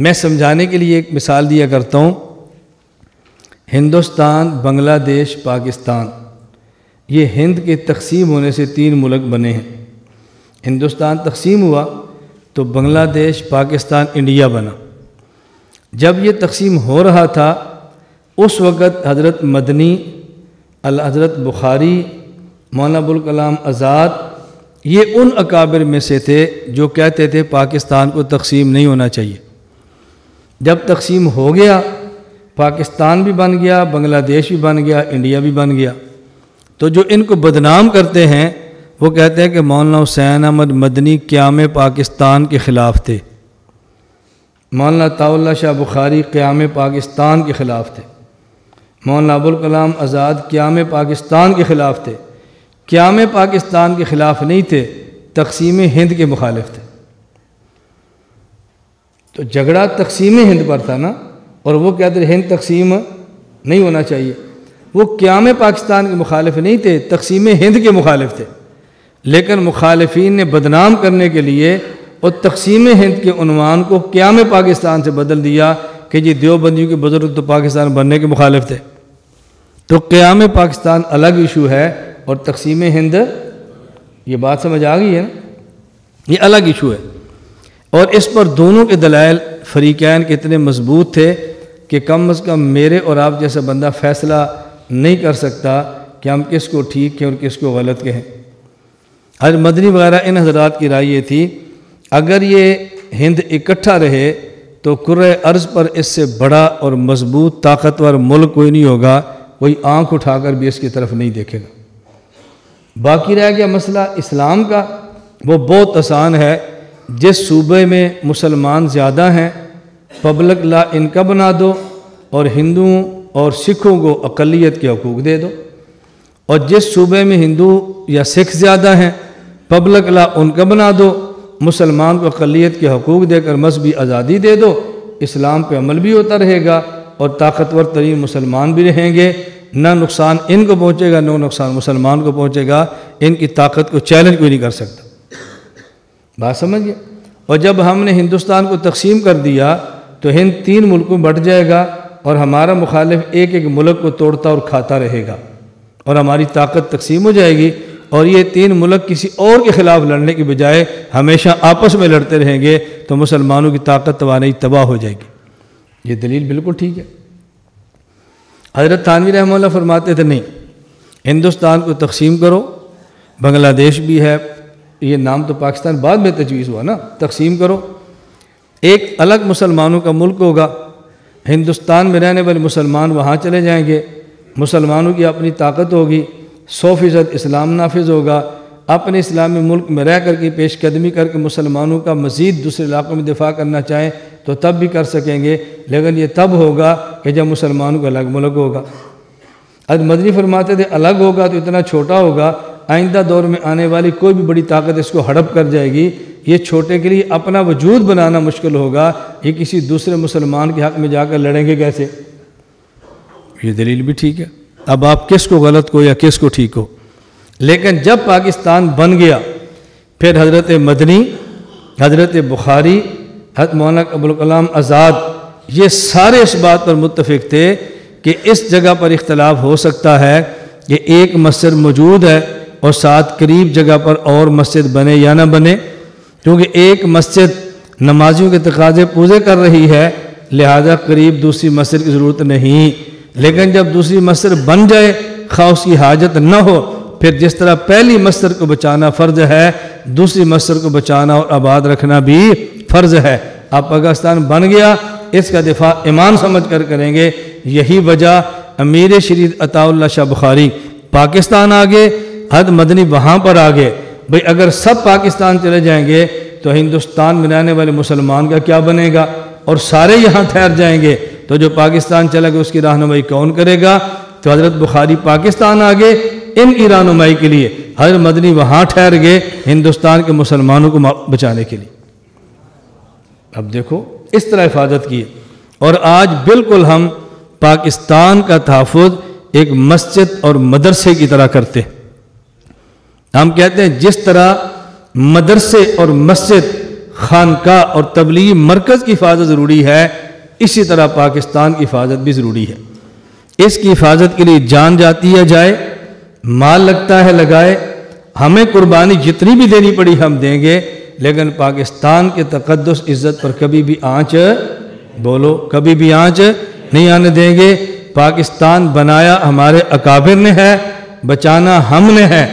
میں سمجھانے کے لیے ایک مثال دیا کرتا ہوں۔ ہندوستان، بنگلہ دیش، پاکستان، یہ ہند کے تقسیم ہونے سے 3 ملک بنے ہیں۔ ہندوستان تقسیم ہوا تو بنگلہ دیش، پاکستان، انڈیا بنا۔ جب یہ تقسیم ہو رہا تھا اس وقت حضرت مدنی، حضرت بخاری، مولانا ابوالکلام آزاد، یہ ان اکابر میں سے تھے جو کہتے تھے پاکستان کو تقسیم نہیں ہونا چاہیے۔ جب تقسیم ہو گیا، پاکستان بھی بن گیا، بنگلہ دیش بھی بن گیا، انڈیا بھی بن گیا، تو جو ان کو بدنام کرتے ہیں وہ کہتے ہیں کہ مولانا حسین احمد مدنی قیام پاکستان کے خلاف تھے، مولانا عطاء اللہ شاہ بخاری قیام پاکستان کے خلاف تھے، مولانا ابوالکلام آزاد قیام پاکستان کے خلاف تھے۔ قیام پاکستان کے خلاف نہیں تھے، تقسیم ہند کے مخالف تھے۔ تو جھگڑا تقسیم ہند پر تھا نا، اور وہ کہتے ہیں ہند تقسیم نہیں ہونا چاہیے۔ وہ قیام پاکستان کے مخالف نہیں تھے، تقسیم ہند کے مخالف تھے، لیکن مخالفین نے بدنام کرنے کے لیے اور تقسیم ہند کے عنوان کو قیام پاکستان سے بدل دیا کہ جی دیوبندیوں کے بزرگ تو پاکستان بننے کے مخالف تھے۔ تو قیام پاکستان الگ ایشو ہے اور تقسیم ہند، یہ بات سمجھ آ گئی ہے نا، یہ الگ ایشو ہے۔ اور اس پر دونوں کے دلائل فریقین کے اتنے مضبوط تھے کہ کم از کم میرے اور آپ جیسا بندہ فیصلہ نہیں کر سکتا کہ ہم کس کو ٹھیک کہیں اور کس کو غلط کہیں۔ حضرت مدنی وغیرہ ان حضرات کی رائے یہ تھی اگر یہ ہند اکٹھا رہے تو کرۂ ارض پر اس سے بڑا اور مضبوط طاقتور ملک کوئی نہیں ہوگا، کوئی آنکھ اٹھا کر بھی اس کی طرف نہیں دیکھے گا۔ باقی رہ گیا مسئلہ اسلام کا، وہ بہت آسان ہے۔ جس صوبے میں مسلمان زیادہ ہیں پبلک لا ان کا بنا دو اور ہندوؤں اور سکھوں کو اقلیت کے حقوق دے دو، اور جس صوبے میں ہندو یا سکھ زیادہ ہیں پبلک لا ان کا بنا دو، مسلمان کو اقلیت کے حقوق دے کر مذہبی آزادی دے دو، اسلام پہ عمل بھی ہوتا رہے گا اور طاقتور ترین مسلمان بھی رہیں گے، نہ نقصان ان کو پہنچے گا نہ نقصان مسلمان کو پہنچے گا، ان کی طاقت کو چیلنج کوئی نہیں کر سکتا۔ بات سمجھئے؟ اور جب ہم نے ہندوستان کو تقسیم کر دیا تو ہند 3 ملکوں میں بٹ جائے گا اور ہمارا مخالف ایک ایک ملک کو توڑتا اور کھاتا رہے گا اور ہماری طاقت تقسیم ہو جائے گی، اور یہ 3 ملک کسی اور کے خلاف لڑنے کی بجائے ہمیشہ آپس میں لڑتے رہیں گے تو مسلمانوں کی طاقت توانائی تباہ ہو جائے گی۔ یہ دلیل بالکل ٹھیک ہے۔ حضرت تھانوی رحمہ اللہ فرماتے تھے نہیں، ہندوستان کو تقسیم کرو، بنگلہ دیش بھی ہے، یہ نام تو پاکستان بعد میں تجویز ہوا نا، تقسیم کرو، ایک الگ مسلمانوں کا ملک ہوگا، ہندوستان میں رہنے والے مسلمان وہاں چلے جائیں گے، مسلمانوں کی اپنی طاقت ہوگی، 100% اسلام نافذ ہوگا، اپنے اسلامی ملک میں رہ کر کے پیش قدمی کر کے مسلمانوں کا مزید دوسرے علاقوں میں دفاع کرنا چاہیں تو تب بھی کر سکیں گے، لیکن یہ تب ہوگا کہ جب مسلمانوں کا الگ ملک ہوگا۔ حضرت مدنی فرماتے تھے الگ ہوگا تو اتنا چھوٹا ہوگا، آئندہ دور میں آنے والی کوئی بھی بڑی طاقت اس کو ہڑپ کر جائے گی، یہ چھوٹے کے لیے اپنا وجود بنانا مشکل ہوگا، یہ کسی دوسرے مسلمان کے حق میں جا کر لڑیں گے کیسے؟ یہ دلیل بھی ٹھیک ہے۔ اب آپ کس کو غلط کو یا کس کو ٹھیک ہو، لیکن جب پاکستان بن گیا پھر حضرت مدنی، حضرت بخاری، حضرت مولانا ابوالکلام آزاد یہ سارے اس بات پر متفق تھے کہ اس جگہ پر اختلاف ہو سکتا ہے کہ ایک مسجد موجود ہے اور ساتھ قریب جگہ پر اور مسجد بنے یا نہ بنے، کیونکہ ایک مسجد نمازیوں کے تقاضے پورے کر رہی ہے لہذا قریب دوسری مسجد کی ضرورت نہیں، لیکن جب دوسری مسجد بن جائے خواہ اس کی حاجت نہ ہو، پھر جس طرح پہلی مسجد کو بچانا فرض ہے دوسری مسجد کو بچانا اور آباد رکھنا بھی فرض ہے۔ اب پاکستان بن گیا، اس کا دفاع ایمان سمجھ کر کریں گے، یہی وجہ امیر شریعت عطاء اللہ شاہ بخاری پاکستان آگے، حضرت مدنی وہاں پر آگے۔ بھئی اگر سب پاکستان چلے جائیں گے تو ہندوستان میں رہنے والے مسلمان کا کیا بنے گا، اور سارے یہاں ٹھہر جائیں گے تو جو پاکستان چلا گیا اس کی رہنمائی کون کرے گا؟ تو حضرت بخاری پاکستان آگے ان کی رہنمائی کے لیے، حضرت مدنی وہاں ٹھہر گئے ہندوستان کے مسلمانوں کو بچانے کے لیے۔ اب دیکھو اس طرح حفاظت کی، اور آج بالکل ہم پاکستان کا تحفظ ایک مسجد اور مدرسے کی طرح کرتے ہیں۔ ہم کہتے ہیں جس طرح مدرسے اور مسجد خانقاہ اور تبلیغی مرکز کی حفاظت ضروری ہے، اسی طرح پاکستان کی حفاظت بھی ضروری ہے۔ اس کی حفاظت کے لیے جان جاتی ہے جائے، مال لگتا ہے لگائے، ہمیں قربانی جتنی بھی دینی پڑی ہم دیں گے، لیکن پاکستان کے تقدس عزت پر کبھی بھی آنچ بولو کبھی بھی آنچ نہیں آنے دیں گے۔ پاکستان بنایا ہمارے اکابر نے ہے، بچانا ہم نے ہے،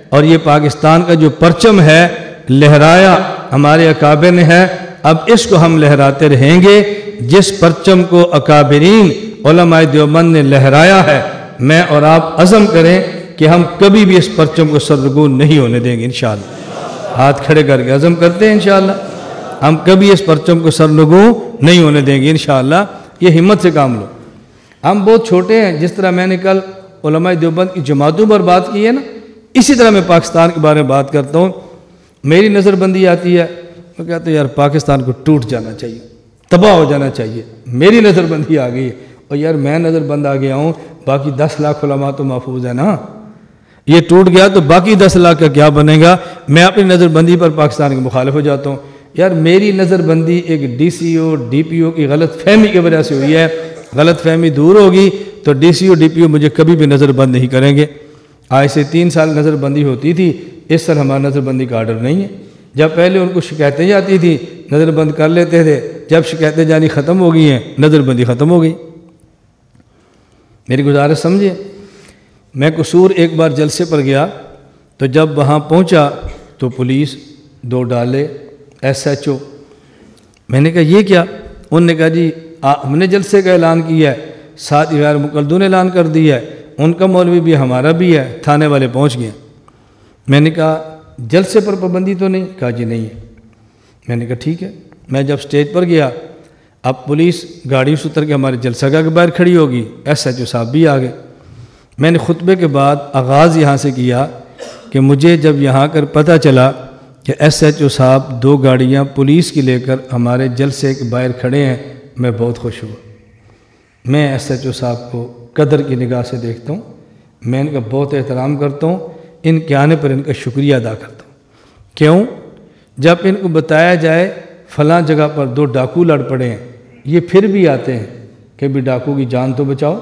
اور یہ پاکستان کا جو پرچم ہے لہرایا ہمارے اکابر نے ہے، اب اس کو ہم لہراتے رہیں گے۔ جس پرچم کو اکابرین علماء دیوبند نے لہرایا ہے، میں اور آپ عزم کریں کہ ہم کبھی بھی اس پرچم کو سرنگوں نہیں ہونے دیں گے انشاءاللہ۔ ہاتھ کھڑے کر کے عزم کرتے ہیں انشاءاللہ، ہم کبھی اس پرچم کو سرنگوں نہیں ہونے دیں گے انشاءاللہ۔ یہ ہمت سے کام لو۔ ہم بہت چھوٹے ہیں، جس طرح میں نے کل علماء دیوبند کی جماعتوں پر بات کی ہے نا، اسی طرح میں پاکستان کے بارے میں بات کرتا ہوں۔ میری نظر بندی آتی ہے، میں کہتا ہوں یار پاکستان کو ٹوٹ جانا چاہیے، تباہ ہو جانا چاہیے۔ میری نظر بندی آ گئی ہے، اور یار میں نظر بند آ گیا ہوں، باقی 10 لاکھ علماء تو محفوظ ہے نا۔ یہ ٹوٹ گیا تو باقی 10 لاکھ کا کیا بنے گا؟ میں اپنی نظر بندی پر پاکستان کے مخالف ہو جاتا ہوں۔ یار میری نظر بندی ایک D C O D P او کی غلط فہمی کی وجہ سے ہوئی ہے، غلط فہمی دور ہوگی تو D C O D P او مجھے کبھی بھی نظر بند نہیں کریں گے۔ آج سے 3 سال نظر بندی ہوتی تھی، اس سال ہمارا نظر بندی کا آرڈر نہیں ہے۔ جب پہلے ان کو شکایتیں جاتی تھی نظر بند کر لیتے تھے، جب شکایتیں جانی ختم ہو گئی ہیں نظر بندی ختم ہو گئی۔ میری گزارش سمجھے، میں قصور ایک بار جلسے پر گیا تو جب وہاں پہنچا تو پولیس 2 ڈالے ایس ایچ او۔ میں نے کہا یہ کیا؟ انہوں نے کہا جی ہم نے جلسے کا اعلان کیا ہے، ساتھ ہی غیر مقلدوں نے اعلان کر دیا ہے، ان کا مولوی بھی ہمارا بھی ہے، تھانے والے پہنچ گئے۔ میں نے کہا جلسے پر پابندی تو نہیں؟ کہا جی نہیں ہے۔ میں نے کہا ٹھیک ہے۔ میں جب سٹیج پر گیا، اب پولیس گاڑی سے اتر کے ہمارے جلسہ گاہ کے باہر کھڑی ہوگی، ایس ایچ او صاحب بھی آ گئے۔ میں نے خطبے کے بعد آغاز یہاں سے کیا کہ مجھے جب یہاں کر پتہ چلا کہ ایس ایچ او صاحب 2 گاڑیاں پولیس کی لے کر ہمارے جلسے کے باہر کھڑے ہیں، میں بہت خوش ہوا۔ میں ایس ایچ او صاحب کو قدر کی نگاہ سے دیکھتا ہوں، میں ان کا بہت احترام کرتا ہوں، ان کے آنے پر ان کا شکریہ ادا کرتا ہوں۔ کیوں؟ جب ان کو بتایا جائے فلاں جگہ پر 2 ڈاکو لڑ پڑے ہیں، یہ پھر بھی آتے ہیں کہ بھی ڈاکو کی جان تو بچاؤ،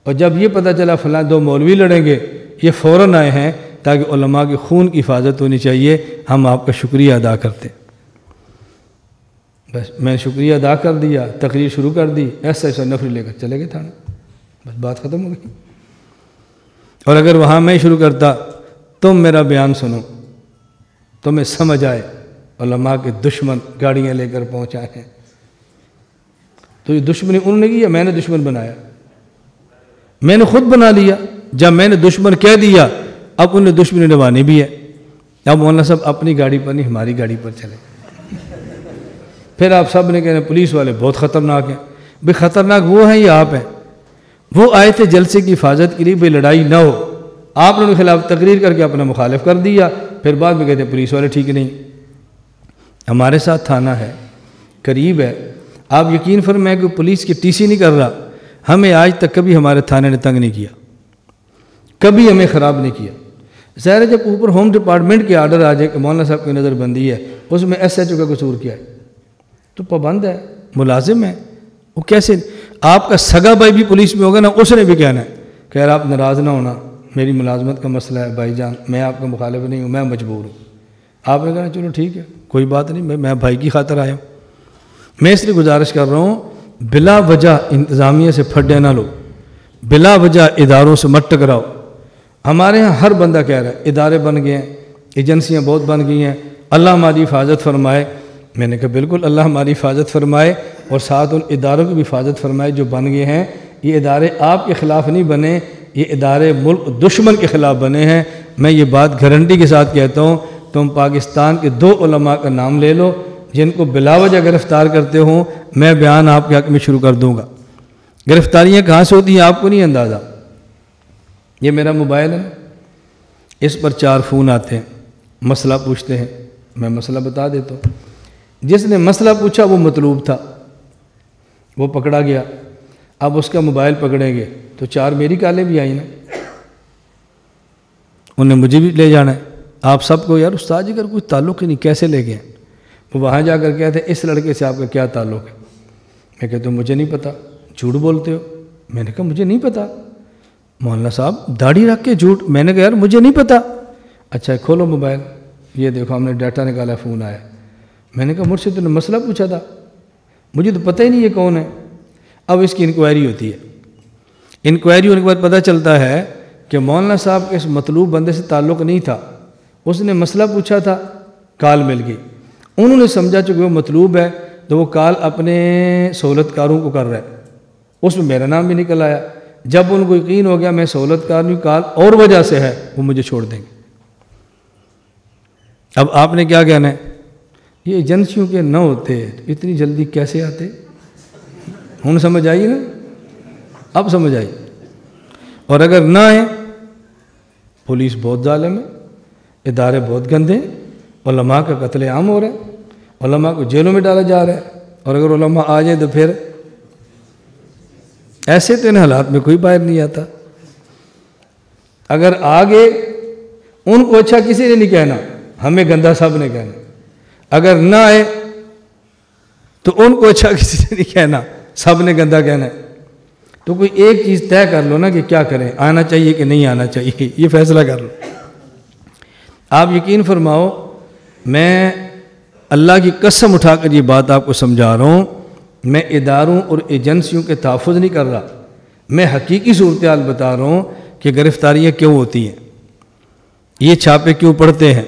اور جب یہ پتہ چلا فلاں 2 مولوی لڑیں گے، یہ فوراً آئے ہیں تاکہ علماء کے خون کی حفاظت ہونی چاہیے۔ ہم آپ کا شکریہ ادا کرتے ہیں۔ بس میں نے شکریہ ادا کر دیا، تقریر شروع کر دی، ایسا نفری لے کر چلے گئے تھانے، بس بات ختم ہو گئی۔ اور اگر وہاں میں شروع کرتا تم میرا بیان سنو، تمہیں سمجھ آئے علماء کے دشمن گاڑیاں لے کر پہنچائے ہیں، تو یہ دشمنی انہوں نے کی یا میں نے دشمن بنایا؟ میں نے خود بنا لیا۔ جب میں نے دشمن کہہ دیا اب انہیں دشمنی نبھانی بھی ہے۔ اب مولانا صاحب اپنی گاڑی پر نہیں ہماری گاڑی پر چلے، پھر آپ سب نے کہنا پولیس والے بہت خطرناک ہیں۔ بھئی خطرناک وہ ہیں یا آپ ہیں؟ وہ آئے تھے جلسے کی حفاظت کے لیے، بھئی لڑائی نہ ہو، آپ نے ان کے خلاف تقریر کر کے اپنا مخالف کر دیا، پھر بعد میں کہتے ہیں پولیس والے ٹھیک نہیں۔ ہمارے ساتھ تھانہ ہے، قریب ہے، آپ یقین فرمائیں کہ پولیس کی ٹی سی نہیں کر رہا، ہمیں آج تک کبھی ہمارے تھانے نے تنگ نہیں کیا، کبھی ہمیں خراب نہیں کیا۔ ظاہر ہے جب اوپر ہوم ڈپارٹمنٹ کے آرڈر آ جائے کہ مولانا صاحب کی نظر بندی ہے، اس میں ایس ایچ او کا قصور کیا ہے؟ تو پابند ہے، ملازم ہے، وہ کیسے؟ آپ کا سگا بھائی بھی پولیس میں ہوگا نا، اس نے بھی کہنا ہے کہ یار آپ ناراض نہ ہونا، میری ملازمت کا مسئلہ ہے بھائی جان، میں آپ کا مخالف نہیں ہوں، میں مجبور ہوں۔ آپ نے کہنا چلو ٹھیک ہے کوئی بات نہیں، میں بھائی کی خاطر آیا ہوں۔ میں اس لیے گزارش کر رہا ہوں بلا وجہ انتظامیہ سے پھڈے نہ لو، بلا وجہ اداروں سے مت ٹکراؤ۔ ہمارے ہاں ہر بندہ کہہ رہا ہے ادارے بن گئے ہیں، ایجنسیاں بہت بن گئی ہیں، اللہ ہماری حفاظت فرمائے۔ میں نے کہا بالکل اللہ ہماری حفاظت فرمائے، اور ساتھ ان اداروں کی بھی حفاظت فرمائے جو بن گئے ہیں۔ یہ ادارے آپ کے خلاف نہیں بنے، یہ ادارے ملک دشمن کے خلاف بنے ہیں۔ میں یہ بات گارنٹی کے ساتھ کہتا ہوں، تم پاکستان کے 2 علماء کا نام لے لو جن کو بلا وجہ گرفتار کرتے ہوں، میں بیان آپ کے حق میں شروع کر دوں گا۔ گرفتاریاں کہاں سے ہوتی ہیں آپ کو نہیں اندازہ۔ یہ میرا موبائل ہے، اس پر 4 فون آتے ہیں، مسئلہ پوچھتے ہیں، میں مسئلہ بتا دیتا ہوں۔ جس نے مسئلہ پوچھا وہ مطلوب تھا، وہ پکڑا گیا، اب اس کا موبائل پکڑیں گے تو 4 میری کالیں بھی آئیں نا، انہیں مجھے بھی لے جانا ہے۔ آپ سب کو یار استاد جی کا کوئی تعلق ہی نہیں، کیسے لے گئے؟ وہ وہاں جا کر کہتے ہیں اس لڑکے سے آپ کا کیا تعلق ہے؟ میں کہتا ہوں مجھے نہیں پتہ، جھوٹ بولتے ہو۔ میں نے کہا مجھے نہیں پتہ مولانا صاحب، داڑھی رکھ کے جھوٹ۔ میں نے کہا یار مجھے نہیں پتہ۔ اچھا کھولو موبائل، یہ دیکھو ہم نے ڈیٹا نکالا، فون آیا۔ میں نے کہا مجھ سے تو نے مسئلہ پوچھا تھا، مجھے تو پتہ ہی نہیں یہ کون ہے۔ اب اس کی انکوائری ہوتی ہے، انکوائری ہونے کے بعد پتہ چلتا ہے کہ مولانا صاحب کے اس مطلوب بندے سے تعلق نہیں تھا، اس نے مسئلہ پوچھا تھا، کال مل گئی، انہوں نے سمجھا چونکہ وہ مطلوب ہے تو وہ کال اپنے سہولت کاروں کو کر رہا ہے، اس میں میرا نام بھی نکل آیا۔ جب ان کو یقین ہو گیا میں سہولت کار نہیں، کال اور وجہ سے ہے، وہ مجھے چھوڑ دیں گے۔ اب آپ نے کیا کہنا ہے؟ یہ ایجنسیوں کے نہ ہوتے اتنی جلدی کیسے آتے؟ ہوں سمجھ آئی نا؟ اب سمجھ آئی۔ اور اگر نہ آئیں، پولیس بہت ظالم ہے، ادارے بہت گندے ہیں، علماء کا قتل عام ہو رہا ہے، علماء کو جیلوں میں ڈالا جا رہا ہے، اور اگر علماء آ جائیں تو پھر ایسے تو ان حالات میں کوئی باہر نہیں آتا۔ اگر آگے ان کو اچھا کسی نے نہیں کہنا، ہمیں گندا سب نے کہنا۔ اگر نہ آئے تو ان کو اچھا کسی نے نہیں کہنا، سب نے گندا کہنا ہے۔ تو کوئی ایک چیز طے کر لو نا کہ کیا کریں، آنا چاہیے کہ نہیں آنا چاہیے، یہ فیصلہ کر لو۔ آپ یقین فرماؤ، میں اللہ کی قسم اٹھا کر یہ بات آپ کو سمجھا رہا ہوں، میں اداروں اور ایجنسیوں کے تحفظ نہیں کر رہا، میں حقیقی صورتحال بتا رہا ہوں کہ گرفتاریاں کیوں ہوتی ہیں، یہ چھاپے کیوں پڑتے ہیں،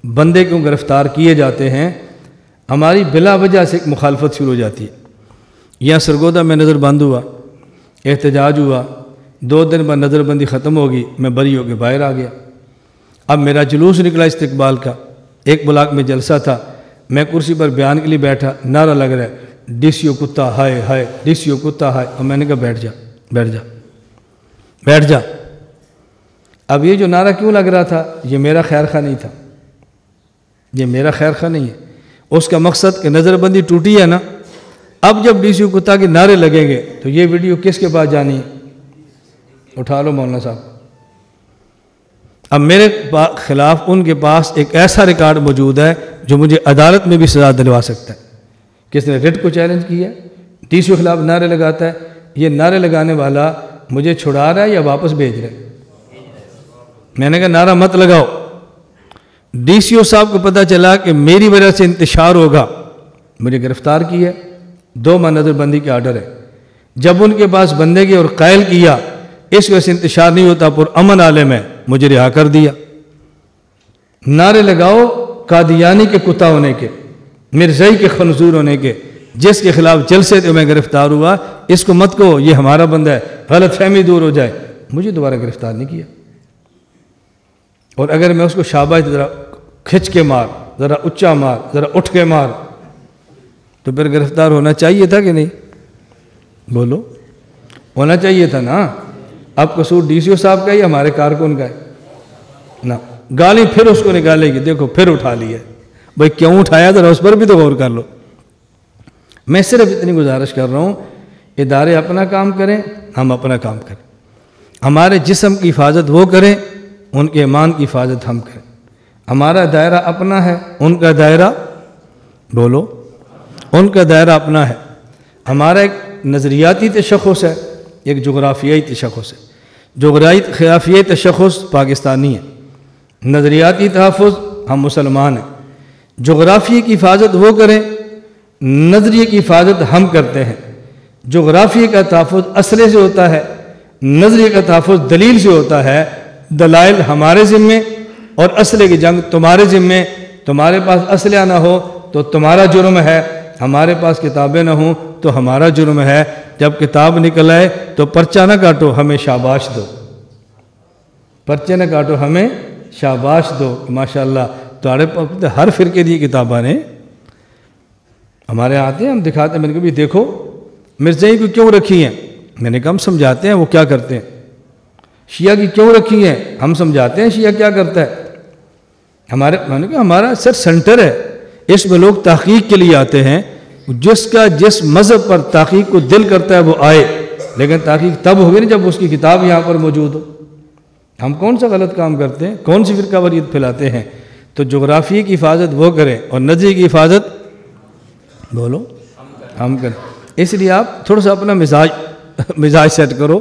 بندے کیوں گرفتار کیے جاتے ہیں۔ ہماری بلا وجہ سے ایک مخالفت شروع ہو جاتی ہے۔ یہاں سرگودا میں نظر بند ہوا، احتجاج ہوا، 2 دن بعد نظر بندی ختم ہوگی، میں بری ہو کے باہر آ گیا۔ اب میرا جلوس نکلا استقبال کا، ایک بلاک میں جلسہ تھا، میں کرسی پر بیان کے لیے بیٹھا، نعرہ لگ رہا ہے ڈی سی او کتا ہائے ہائے، ڈی سی او کتا ہائے، اور میں نے کہا بیٹھ جا بیٹھ جا بیٹھ جا۔ اب یہ جو نعرہ کیوں لگ رہا تھا، یہ میرا خیر خواہ نہیں تھا، یہ میرا خیر خواہ نہیں ہے، اس کا مقصد کہ نظر بندی ٹوٹی ہے نا، اب جب ڈی سی او کتا کے نعرے لگیں گے تو یہ ویڈیو کس کے پاس جانی ہے؟ اٹھا لو مولانا صاحب۔ اب میرے خلاف ان کے پاس ایک ایسا ریکارڈ موجود ہے جو مجھے عدالت میں بھی سزا دلوا سکتا ہے۔ کس نے ریٹ کو چیلنج کیا، ڈی سی او خلاف نعرے لگاتا ہے، یہ نعرے لگانے والا مجھے چھڑا رہا ہے یا واپس بھیج رہا ہے؟ میں نے کہا نعرہ مت لگاؤ۔ ڈی سی او صاحب کو پتہ چلا کہ میری وجہ سے انتشار ہوگا، مجھے گرفتار کیا، 2 ماہ نظر بندی کے آرڈر ہے۔ جب ان کے پاس بندے گئے اور قائل کیا اس وجہ سے انتشار نہیں ہوتا، پر امن عالم ہے، مجھے رہا کر دیا۔ نعرے لگاؤ قادیانی کے کتا ہونے کے، مرزائی کے خنزور ہونے کے، جس کے خلاف جلسے تھے میں گرفتار ہوا، اس کو مت کہو یہ ہمارا بندہ ہے، غلط فہمی دور ہو جائے۔ مجھے دوبارہ گرفتار نہیں کیا، اور اگر میں اس کو شاباش ذرا کھچ کے مار، ذرا اچا مار، ذرا اٹھ کے مار، تو پھر گرفتار ہونا چاہیے تھا کہ نہیں؟ بولو، ہونا چاہیے تھا نا۔ اب قصور ڈی سی او صاحب کا ہی ہمارے کارکن کا ہے نا، گالی پھر اس کو نکالے گی، دیکھو پھر اٹھا لیا، بھائی کیوں اٹھایا ذرا اس پر بھی تو غور کر لو۔ میں صرف اتنی گزارش کر رہا ہوں، ادارے اپنا کام کریں، ہم اپنا کام کریں، ہمارے جسم کی حفاظت وہ کریں، ان کے ایمان کی حفاظت ہم کریں۔ ہمارا دائرہ اپنا ہے، ان کا دائرہ، بولو، ان کا دائرہ اپنا ہے۔ ہمارا ایک نظریاتی تشخص ہے، ایک جغرافیائی تشخص ہے۔ جغرافیائی تشخص پاکستانی ہے، نظریاتی تحفظ ہم مسلمان ہیں۔ جغرافیے کی حفاظت وہ کریں، نظریے کی حفاظت ہم کرتے ہیں۔ جغرافیے کا تحفظ اسلحے سے ہوتا ہے، نظریے کا تحفظ دلیل سے ہوتا ہے۔ دلائل ہمارے ذمے اور اسلحے کی جنگ تمہارے ذمے۔ تمہارے پاس اسلحہ نہ ہو تو تمہارا جرم ہے، ہمارے پاس کتابیں نہ ہوں تو ہمارا جرم ہے۔ جب کتاب نکل آئے تو پرچہ نہ کاٹو، ہمیں شاباش دو، پرچہ نہ کاٹو، ہمیں شاباش دو۔ ماشاءاللہ تمہارے پاس ہر فرقے دی کتابیں نے ہمارے آتے ہیں، ہم دکھاتے ہیں۔ میں نے کہا بھی دیکھو مرزائی کو کیوں رکھی ہیں، میں نے کہا ہم سمجھاتے ہیں وہ کیا کرتے ہیں۔ شیعہ کی کیوں رکھی ہیں، ہم سمجھاتے ہیں شیعہ کیا کرتا ہے۔ میں نے کہا ہمارا سر سنٹر ہے، اس میں لوگ تحقیق کے لیے آتے ہیں، جس کا جس مذہب پر تحقیق کو دل کرتا ہے وہ آئے، لیکن تحقیق تب ہوگی نا جب اس کی کتاب یہاں پر موجود ہو۔ ہم کون سا غلط کام کرتے ہیں، کون سی فرقہ واریت پھیلاتے ہیں؟ تو جغرافیے کی حفاظت وہ کریں اور نظریے کی حفاظت بولو ہم کریں. اس لیے آپ تھوڑا سا اپنا مزاج سیٹ کرو